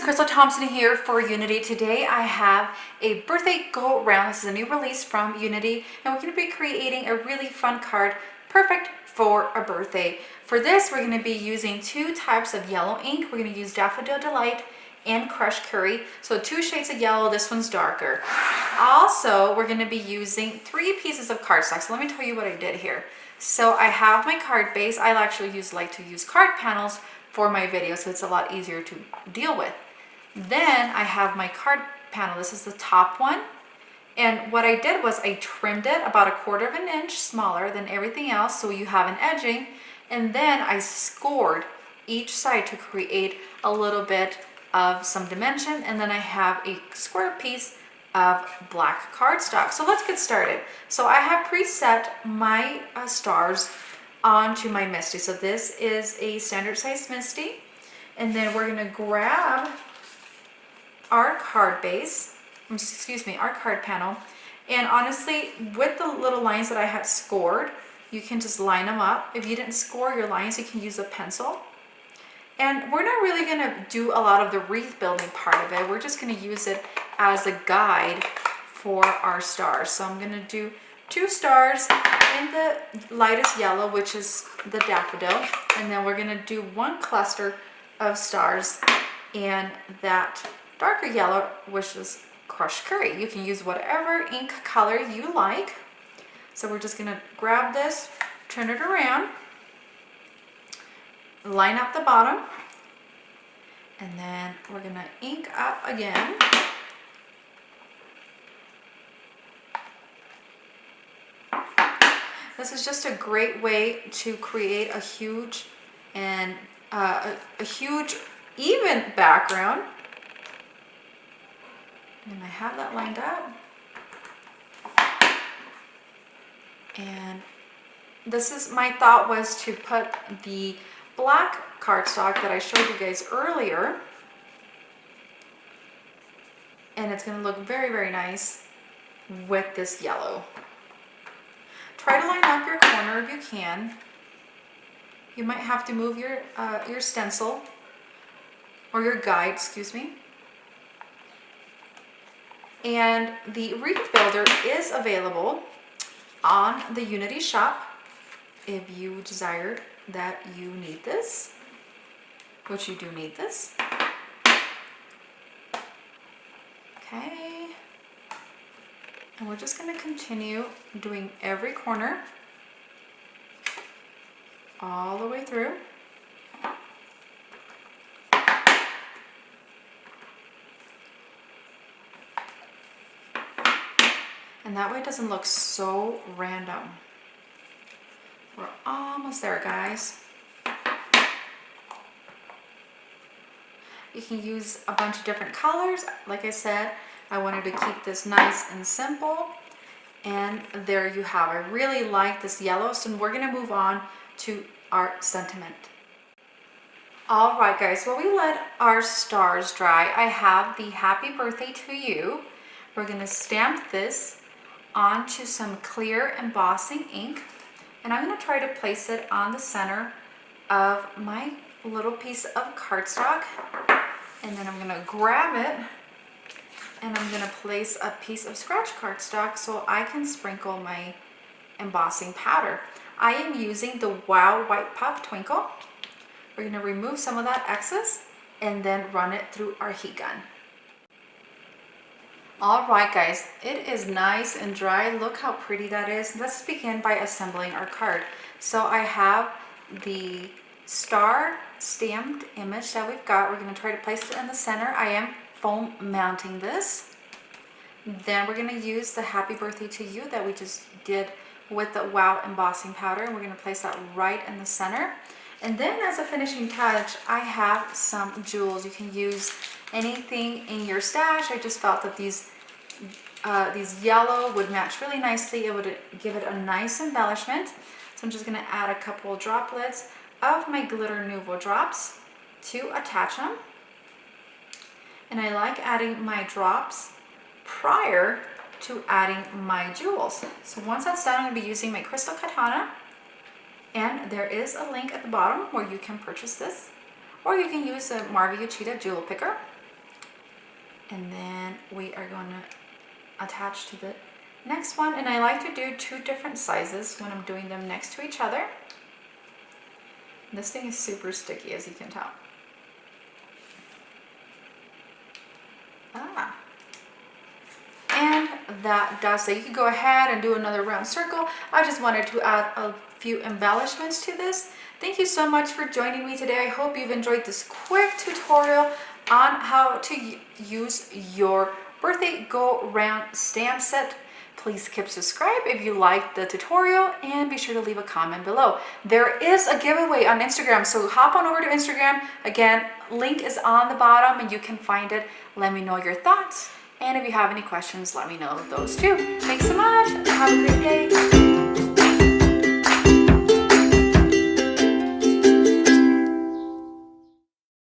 Crystal Thompson here for Unity. Today I have a birthday go round. This is a new release from Unity, and we're going to be creating a really fun card perfect for a birthday. For this, we're going to be using two types of yellow ink. We're going to use Daffodil Delight and Crushed Curry. So two shades of yellow, this one's darker. Also, we're going to be using 3 pieces of cardstock. So let me tell you what I did here. So I have my card base. I actually like to use card panels for my video, so it's a lot easier to deal with. Then I have my card panel. This is the top one. And what I did was I trimmed it about 1/4 inch smaller than everything else, so you have an edging. And then I scored each side to create a little bit of some dimension. And then I have a square piece of black cardstock. So let's get started. So I have preset my stars onto my Misty. So this is a standard size Misty. And then we're gonna grab our card base, our card panel. And honestly, with the little lines that I had scored, you can just line them up. If you didn't score your lines, you can use a pencil. And we're not really gonna do a lot of the wreath building part of it. We're just gonna use it as a guide for our stars. So I'm gonna do 2 stars in the lightest yellow, which is the daffodil. And then we're gonna do 1 cluster of stars in that darker yellow, which is Crushed Curry. You can use whatever ink color you like. So we're just gonna grab this, turn it around, line up the bottom, and then we're gonna ink up again. This is just a great way to create a huge and a huge even background. And I have that lined up. And this is, my thought was to put the black cardstock that I showed you guys earlier. And it's gonna look very, very nice with this yellow. Try to line up your corner if you can. You might have to move your stencil or your guide, excuse me. And the wreath builder is available on the Unity shop if you desire that you need this, which you do need this. Okay. And we're just going to continue doing every corner all the way through. And that way it doesn't look so random. We're almost there, guys. You can use a bunch of different colors. Like I said, I wanted to keep this nice and simple. And there you have it. I really like this yellow, so we're gonna move on to our sentiment. All right, guys, while we let our stars dry, I have the happy birthday to you. We're gonna stamp this onto some clear embossing ink, and I'm going to try to place it on the center of my little piece of cardstock. And then I'm going to grab it and I'm going to place a piece of scratch cardstock so I can sprinkle my embossing powder. I am using the Wow White Puff Twinkle. We're going to remove some of that excess and then run it through our heat gun. All right, guys, it is nice and dry. Look how pretty that is. Let's begin by assembling our card. So I have the star stamped image that we've got. We're going to try to place it in the center. I am foam mounting this. Then we're going to use the happy birthday to you that we just did with the Wow embossing powder. We're going to place that right in the center. And then as a finishing touch, I have some jewels. You can use anything in your stash. I just felt that these yellow would match really nicely. It would give it a nice embellishment. So I'm just going to add a couple droplets of my glitter Nouveau drops to attach them. And I like adding my drops prior to adding my jewels. So once that's done, I'm going to be using my crystal katana. And there is a link at the bottom where you can purchase this, or you can use a Marvia Cheetah jewel picker. And then we are going to attach to the next one. And I like to do 2 different sizes when I'm doing them next to each other. This thing is super sticky, as you can tell. And that does it. You can go ahead and do another round circle. I just wanted to add a few embellishments to this. Thank you so much for joining me today. I hope you've enjoyed this quick tutorial on how to use your birthday go round stamp set. Please keep subscribed if you liked the tutorial, and be sure to leave a comment below. There is a giveaway on Instagram, so hop on over to Instagram. Again, link is on the bottom and you can find it. Let me know your thoughts, and if you have any questions, let me know those too. Thanks so much. Have a great